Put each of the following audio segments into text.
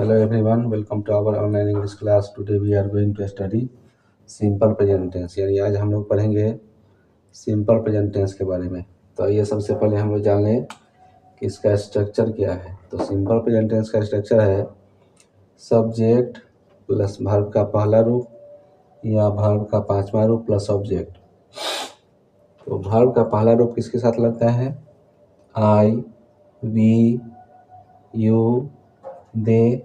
Hello everyone, welcome to our online English class. Today we are going to study simple present tense. यानी आज हम लोग पढ़ेंगे simple present tense के बारे में। तो ये सबसे पहले हम लोग जान लें कि इसका स्ट्रक्चर क्या है। तो सिंपल प्रेजेंट टेंस का स्ट्रक्चर है सब्जेक्ट प्लस वर्ब का पहला रूप या वर्ब का पांचवा रूप प्लस ऑब्जेक्ट। तो वर्ब का पहला रूप किसके साथ लगता है? आई, वी, यू, दे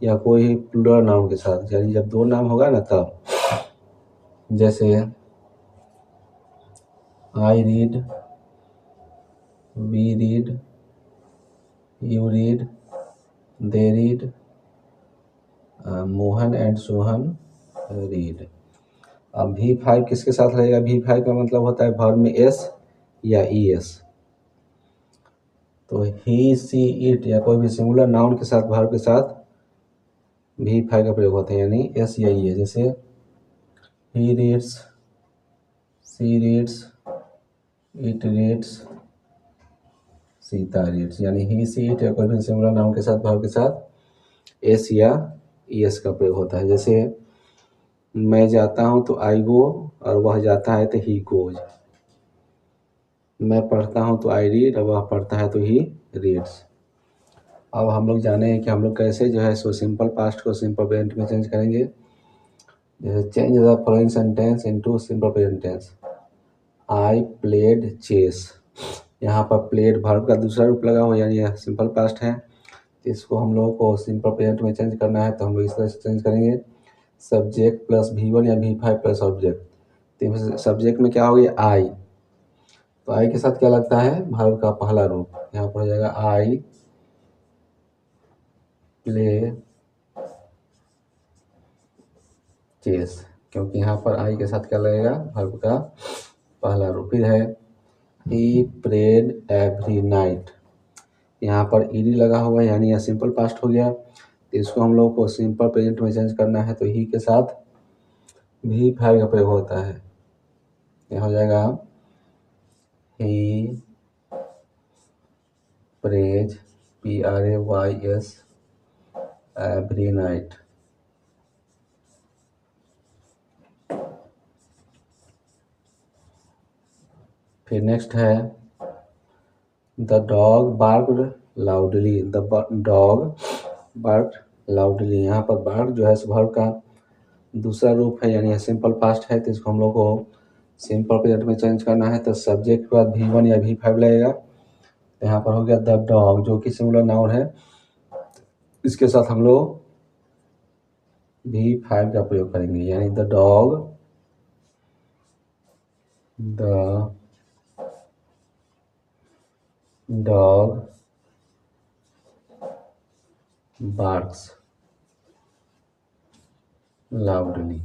या कोई प्लूरल नाउन के साथ। यानी जब दो नाम होगा ना तब, जैसे I read, we read, you read, they read, Mohan and Sohan read. अब V5 किसके साथ लगेगा? V5 का मतलब होता है वर्ब में एस या ई एस। तो ही, सी, इट या कोई भी सिंगुलर नाउन के साथ वर्ब के साथ V5 का प्रयोग होता है, यानी एस या ई एस। जैसे he reads, she reads, it reads, Sita reads. यानी ही, सी, इट या कोई भी सिंगुलर नाउन के साथ वर्ब के साथ एस या ई एस का प्रयोग होता है। जैसे मैं जाता हूं तो आई गो, और वह जाता है तो ही गोज। मैं पढ़ता हूं तो आई रीड, और वह पढ़ता है तो ही रीड्स। अब हम लोग जाने हैं कि हम लोग कैसे जो है सो सिंपल पास्ट को सिंपल प्रेजेंट में चेंज करेंगे। जैसे change the following sentence into simple present tense. I played chess. यहाँ पर प्लेड वर्ब का दूसरा रूप लगा हुआ, यानी यह सिंपल पास्ट है। इसको हम लोगों को सिंपल प्रेजेंट में चेंज करना है, तो हम लोग इस तरह से चेंज करेंगे। सब्जेक्ट प्लस V1 या V5 प्लस ऑब्जेक्ट। तो सब्जेक्ट में क्या हो गया? आई। तो आई के साथ क्या लगता है? वर्ब का पहला रूप। यहाँ पर हो जाएगा आई प्ले चेस, क्योंकि यहाँ पर आई के साथ क्या लगेगा? वर्ब का पहला रूप। फिर है ही प्रेड एवरी नाइट। यहाँ पर ईडी लगा हुआ है, यानी यह सिंपल पास्ट हो गया। तो इसको हम लोग को सिंपल प्रेजेंट में चेंज करना है, तो ही के साथ V5 का प्रयोग होता है। यह हो जाएगा ही प्रेज PRAYS एवरी नाइट। फिर नेक्स्ट है the dog barked loudly. The dog barked loudly. यहाँ पर बार्क जो है वर्ब का दूसरा रूप है, यानी यह सिंपल पास्ट है। तो इसको हम लोग को सिंपल प्रेजेंट में चेंज करना है, तो सब्जेक्ट के बाद V1 या V5 लगेगा। यहाँ पर हो गया द डॉग, जो कि सिंगुलर नाउन है। इसके साथ हम लोग V5 का प्रयोग करेंगे, यानी द डॉग बार्क्स लाउडली।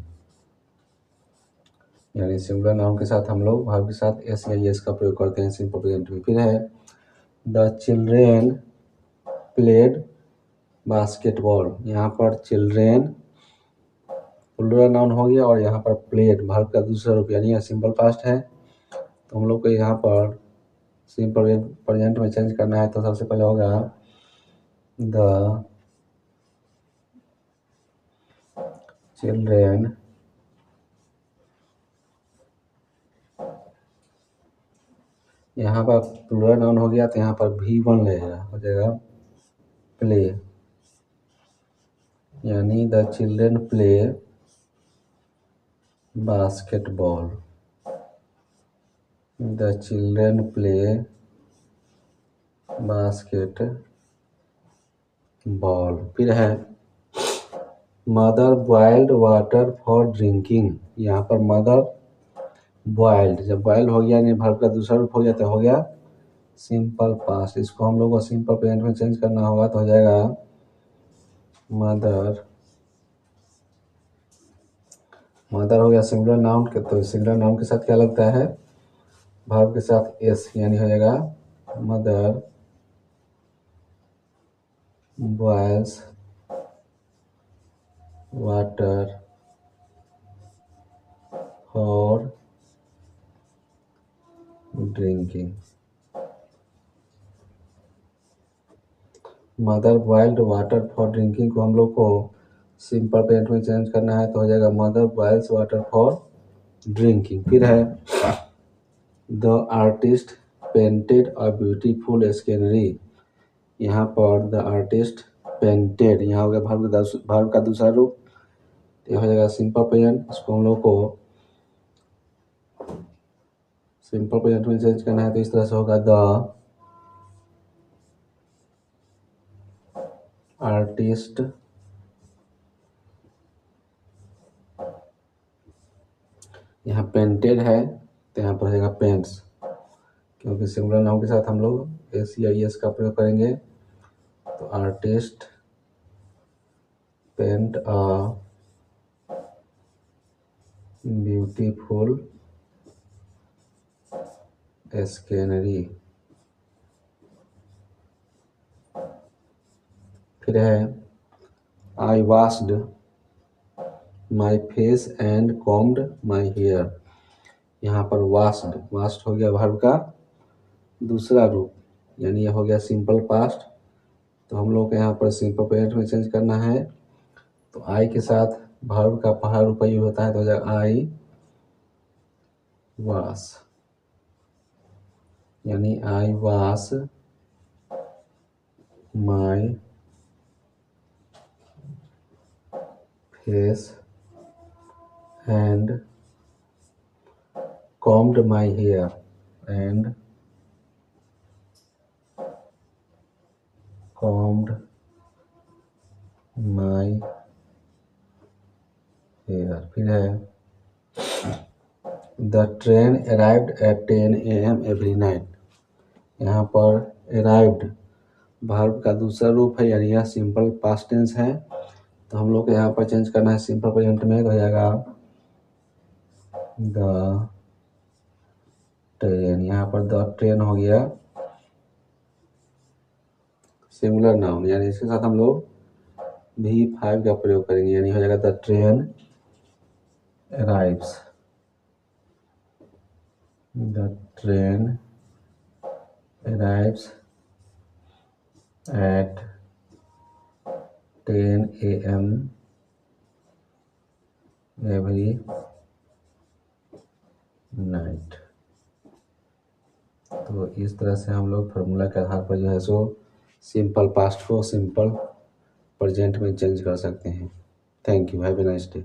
यानी सिंगुलर नाउन के साथ हम लोग वर्ब के साथ एस या एस का प्रयोग करते हैं सिंपल प्रेजेंट में। फिर है द चिल्ड्रेन प्लेड बास्केटबॉल। यहाँ पर चिल्ड्रेन प्लूरल नाउन हो गया, और यहाँ पर प्लेड वर्ब का दूसरा रूप, यानी यह सिंपल पास्ट है। तो हम लोग को यहाँ पर सिंपल प्रेजेंट में चेंज करना है, तो सबसे पहले होगा द चिल्ड्रेन यहाँ पर प्लूरल नाउन हो गया, तो यहाँ पर V1 लगेगा, हो जाएगा प्ले। यानी the children play basketball. The children play basket ball. फिर है mother boiled water for drinking. यहाँ पर मदर बॉइल्ड, जब बॉइल्ड हो गया यानी वर्ब का दूसरा रूप हो गया, तो हो गया सिंपल पास्ट। इसको हम लोग को सिंपल प्रेजेंट में चेंज करना होगा, तो हो जाएगा मदर हो गया सिंगुलर नाउन के, तो सिंगुलर नाउन के साथ क्या लगता है? वर्ब के साथ एस, यानी हो जाएगा mother boils water for drinking. Mother boiled water for drinking को हम लोग को सिंपल प्रेजेंट में चेंज करना है तो हो जाएगा mother boils water for drinking. फिर है the artist painted a beautiful scenery. यहाँ पर द आर्टिस्ट पेंटेड, यहाँ हो गया वर्ब का दूसरा रूप, ये हो जाएगा सिंपल प्रेजेंट। इसको हम लोग को सिंपल प्रेजेंट में चेंज करना है तो इस तरह से होगा द आर्टिस्ट यहाँ पेंटेड है तो यहाँ पर हो जाएगा पेंट्स, क्योंकि सिंगुलर नाउन के साथ हम लोग एस या एस का प्रयोग करेंगे। तो artist paint a beautiful scenery. फिर है I washed my face and combed my hair. यहाँ पर वाश्ड हो गया वर्ब का दूसरा रूप, यानी यह हो गया सिंपल पास्ट। तो हम लोग को यहाँ पर सिंपल प्रेजेंट में चेंज करना है तो आई के साथ वर्ब का पहला रूप यूज होता है तो हो जाएगा आई वाश, यानी I wash my face and combed my hair and combed my hair। फिर है the train arrived at 10 AM every night। यहाँ पर arrived वर्ब का दूसरा रूप है, यानी यह सिंपल पास्ट टेंस है तो हम लोग को यहाँ पर चेंज करना है सिंपल प्रेजेंट में तो हो जाएगा द ट्रेन। यहाँ पर द ट्रेन हो गया सिंगुलर नाउन, यानी इसके साथ हम लोग V5 का प्रयोग करेंगे, यानी हो जाएगा the train arrives. The train arrives eight 10 AM every night. तो इस तरह से हम लोग फार्मूला के आधार पर जो है सो सिंपल पास्ट को सिंपल प्रेजेंट में चेंज कर सकते हैं। Thank you, have a nice day.